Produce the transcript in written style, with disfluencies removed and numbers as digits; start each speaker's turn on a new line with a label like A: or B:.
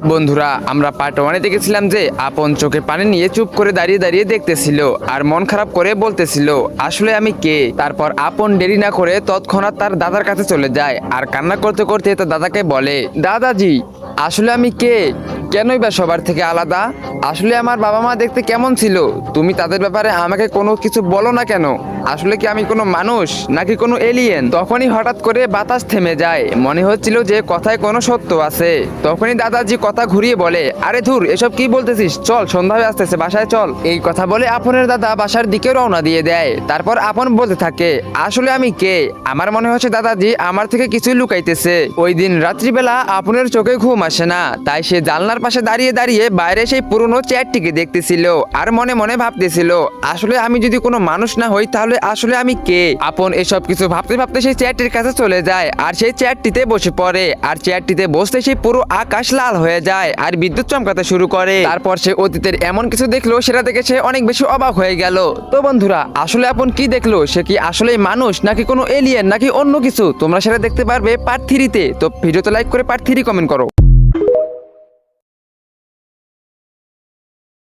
A: বন্ধুরা, আমরা পার্ট ওয়ানে দেখেছিলাম যে আপন চোখে পানি নিয়ে চুপ করে দাঁড়িয়ে দাঁড়িয়ে দেখতেছিল আর মন খারাপ করে বলতেছিল আসলে আমি কে। তারপর আপন দেরি না করে তৎক্ষণাৎ তার দাদার কাছে চলে যায় আর কান্না করতে করতে তার দাদাকে বলে, দাদাজি আসলে আমি কে, কেনই বা সবার থেকে আলাদা? আসলে আমার বাবা মা দেখতে কেমন ছিল, তুমি তাদের ব্যাপারে আমাকে কোনো কিছু বলো না কেন? আসলে কি আমি কোনো মানুষ নাকি কোনো এলিয়েন? তখনই হঠাৎ করে বাতাস থেমে যায়, মনে হচ্ছিল যে কথায় কোনো সত্য আছে। তখনই দাদাজি কথা ঘুরিয়ে বলে, আরে ধুর, এসব কি বলতেছিস, চল সন্ধ্যা হয়ে আসতেছে, বাসায় চল। এই কথা বলে আপনের দাদা বাসার দিকে রওনা দিয়ে দেয়। তারপর আপন বলতে থাকে, আসলে আমি কে? আমার মনে হচ্ছে দাদাজি আমার থেকে কিছু লুকাইতেছে। ওই দিন রাত্রিবেলা আপনের চোখে ঘুম আসে না, তাই সে জানলার পাশে দাঁড়িয়ে দাঁড়িয়ে বাইরে সেই পুরনো চেয়ারটিকে দেখতেছিল আর মনে মনে ভাবতেছিল, আসলে আমি যদি কোনো মানুষ না হই তাহলে আসলে আমি কে। আপন এসব কিছু ভাবতে ভাবতে সেই চেয়ারটির কাছে চলে যায় আর সেই চেয়ারটিতে বসে পড়ে। আর চেয়ারটিতে বসতে সেই পুরো আকাশ লাল হয়ে যায় আর বিদ্যুৎ চমকাতে শুরু করে। তারপর সে অতীতের এমন কিছু দেখলো, সেটা দেখে সে অনেক বেশি অবাক হয়ে গেল। তো বন্ধুরা, আসলে আপন কি দেখলো? সে কি আসলে মানুষ নাকি কোনো এলিয়েন নাকি অন্য কিছু? তোমরা সেটা দেখতে পারবে পার্ট 3-তে। তো ভিডিওতে লাইক করে পার্ট 3 কমেন্ট করো।